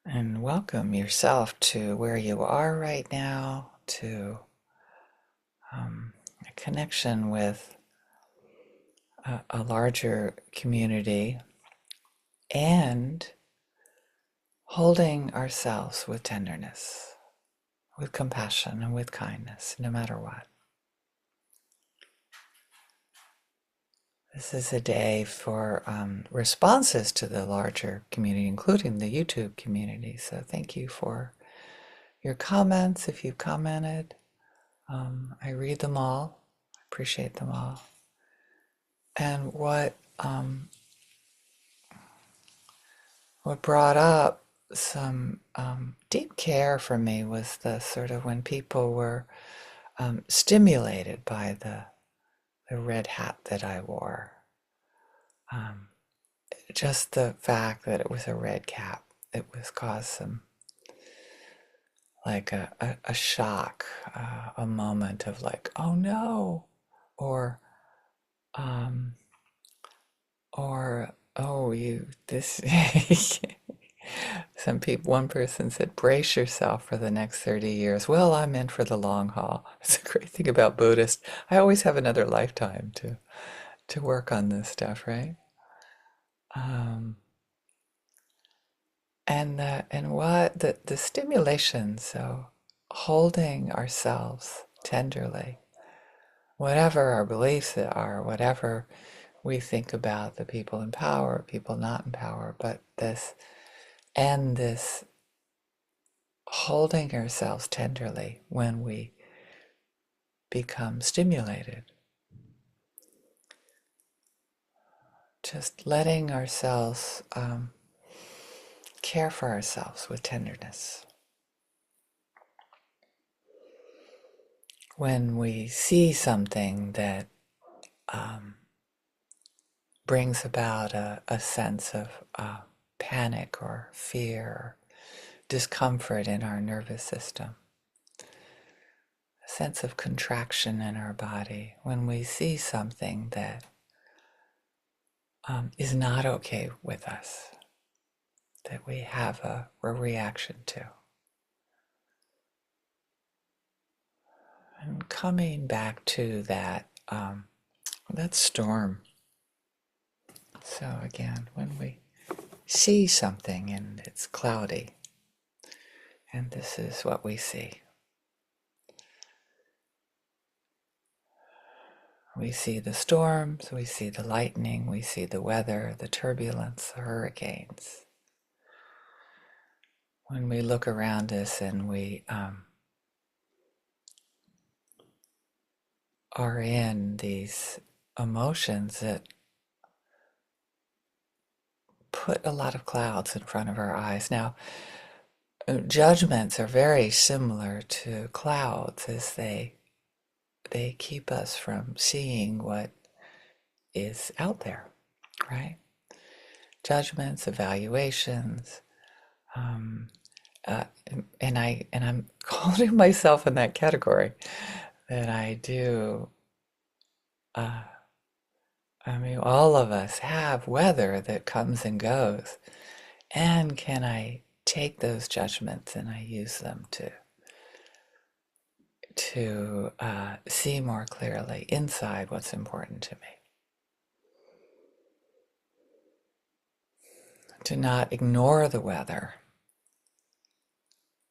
And welcome yourself to where you are right now, to a connection with a larger community, and holding ourselves with tenderness, with compassion, and with kindness, no matter what. This is a day for responses to the larger community, including the YouTube community. So thank you for your comments. If you've commented, I read them all, I appreciate them all. And what brought up some deep care for me was the sort of when people were stimulated by the red hat that I wore. Just the fact that it was a red cap, it was caused some like a shock, a moment of like, oh no, or um, oh you this. One person said, brace yourself for the next 30 years. Well, I'm in for the long haul. It's a great thing about Buddhists. I always have another lifetime to work on this stuff, right? Um, and what the stimulation, so holding ourselves tenderly, whatever our beliefs are, whatever we think about the people in power, people not in power, but this holding ourselves tenderly when we become stimulated. Just letting ourselves care for ourselves with tenderness. When we see something that brings about a sense of panic or fear or discomfort in our nervous system, a sense of contraction in our body, when we see something that is not okay with us, that we have a reaction to. And coming back to that storm. So again, when we see something and it's cloudy, and this is what we see. We see the storms, we see the lightning, we see the weather, the turbulence, the hurricanes. When we look around us and we are in these emotions that put a lot of clouds in front of our eyes. Now, judgments are very similar to clouds, as they keep us from seeing what is out there, right? Judgments, evaluations, uh, and I'm holding myself in that category, that I do. I mean, all of us have weather that comes and goes, and can I take those judgments and I use them to see more clearly inside what's important to me. To not ignore the weather,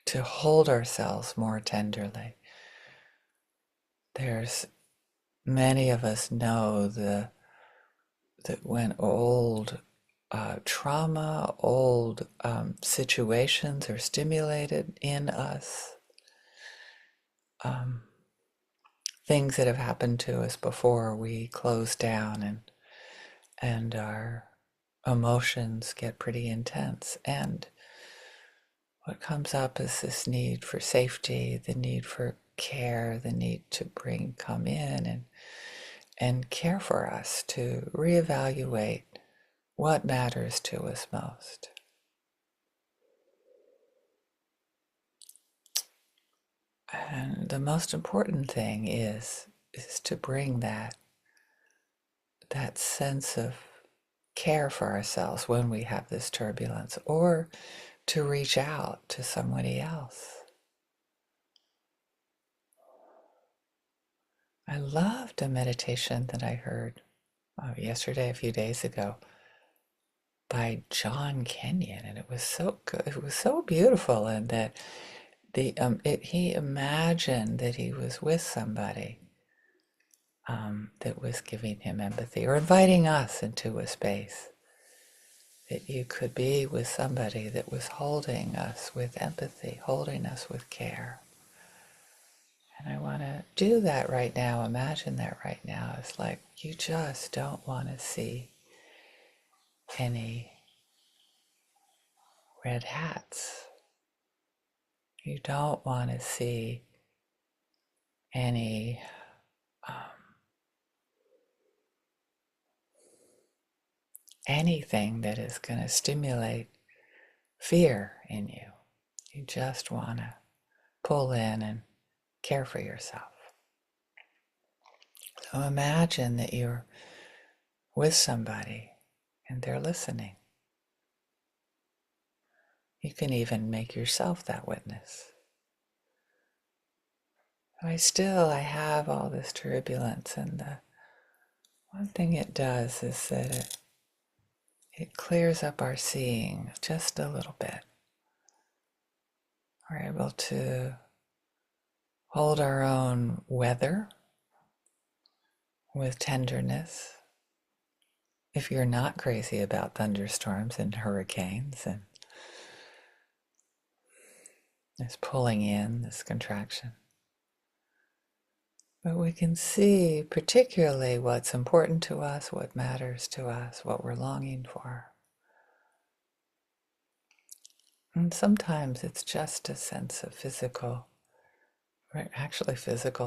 to hold ourselves more tenderly. There's many of us know that when old trauma, old situations are stimulated in us, things that have happened to us before, we close down and our emotions get pretty intense. And what comes up is this need for safety, the need for care, the need to come in and care for us, to reevaluate what matters to us most. And the most important thing is to bring that sense of care for ourselves when we have this turbulence, or to reach out to somebody else. I loved a meditation that I heard yesterday, a few days ago, by John Kenyon, and it was so good. It was so beautiful, and that he imagined that he was with somebody that was giving him empathy or inviting us into a space that you could be with somebody that was holding us with empathy, holding us with care. And I want to do that right now. Imagine that right now. It's like you just don't want to see any red hats. You don't want to see any anything that is going to stimulate fear in you. You just want to pull in and care for yourself. So imagine that you're with somebody and they're listening. You can even make yourself that witness. I have all this turbulence, and the one thing it does is that it clears up our seeing just a little bit. We're able to hold our own weather with tenderness. If you're not crazy about thunderstorms and hurricanes and this pulling in, this contraction. But we can see particularly what's important to us, what matters to us, what we're longing for. And sometimes it's just a sense of physical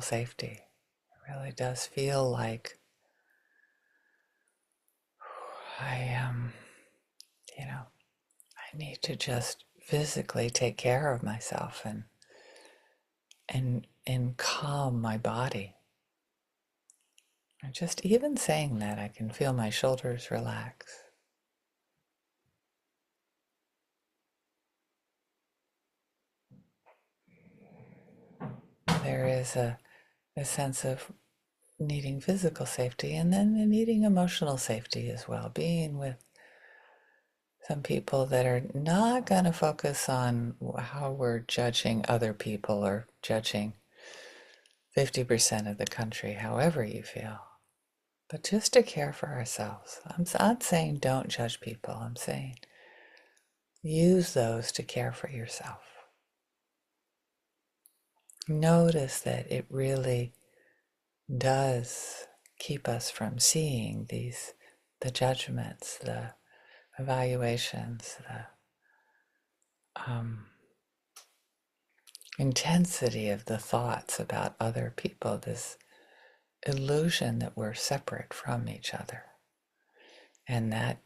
safety. It really does feel like I need to just physically take care of myself and calm my body. And just even saying that, I can feel my shoulders relax. There is a sense of needing physical safety and then needing emotional safety as well. Being with some people that are not going to focus on how we're judging other people or judging 50% of the country, however you feel, but just to care for ourselves. I'm not saying don't judge people. I'm saying use those to care for yourself. Notice that it really does keep us from seeing the judgments, the evaluations, the intensity of the thoughts about other people, this illusion that we're separate from each other. And that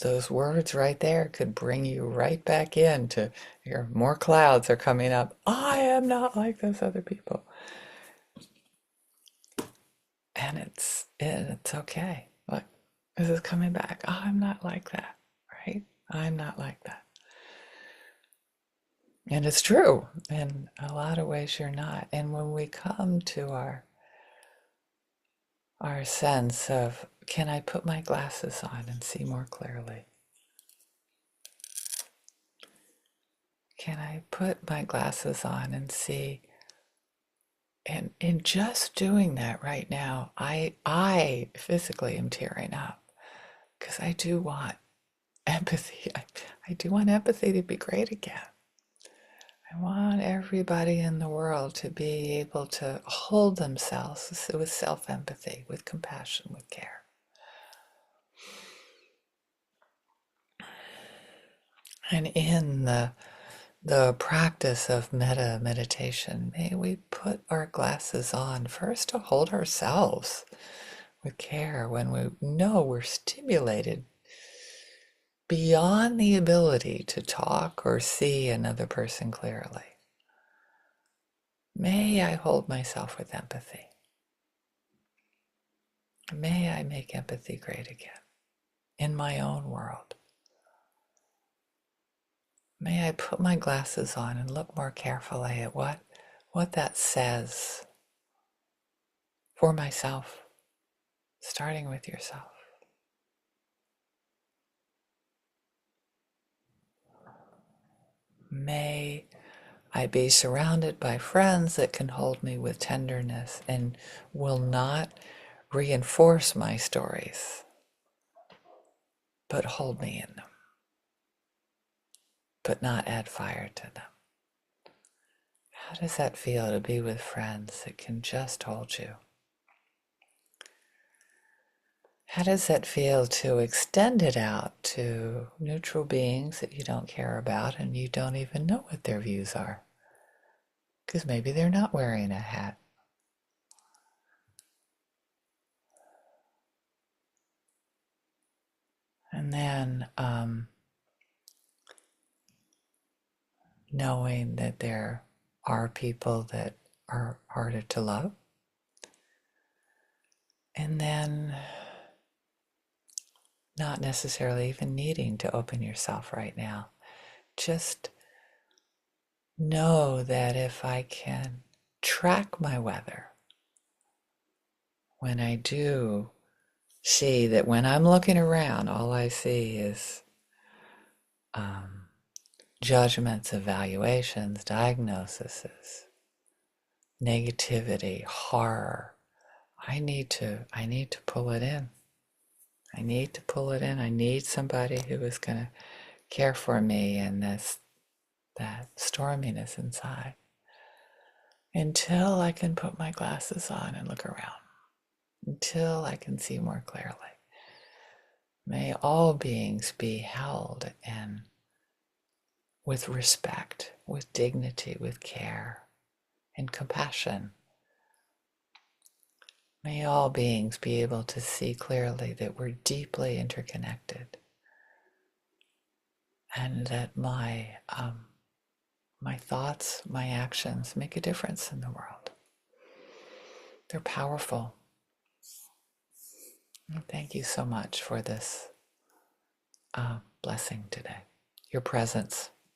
those words right there could bring you right back into your more clouds are coming up. I am not like those other people. And it's okay. Look, this is coming back. Oh, I'm not like that, right? I'm not like that. And it's true. In a lot of ways, you're not. And when we come to our sense of, can I put my glasses on and see more clearly? Can I put my glasses on and see? And in just doing that right now, I physically am tearing up because I do want empathy. I do want empathy to be great again. I want everybody in the world to be able to hold themselves with self-empathy, with compassion, with care. And in the practice of metta meditation, may we put our glasses on first to hold ourselves with care when we know we're stimulated beyond the ability to talk or see another person clearly. May I hold myself with empathy. May I make empathy great again in my own world. may I put my glasses on and look more carefully at what that says for myself, starting with yourself. May I be surrounded by friends that can hold me with tenderness and will not reinforce my stories, but hold me in them, but not add fire to them. How does that feel to be with friends that can just hold you? How does that feel to extend it out to neutral beings that you don't care about and you don't even know what their views are? Because maybe they're not wearing a hat. And then knowing that there are people that are harder to love. And then not necessarily even needing to open yourself right now. Just know that if I can track my weather, when I do see that when I'm looking around, all I see is judgments, evaluations, diagnoses, negativity, horror. I need to pull it in. I need to pull it in. I need somebody who is going to care for me in that storminess inside until I can put my glasses on and look around, until I can see more clearly. May all beings be held in with respect, with dignity, with care, and compassion. May all beings be able to see clearly that we're deeply interconnected and that my thoughts, my actions make a difference in the world. They're powerful. And thank you so much for this blessing today, your presence.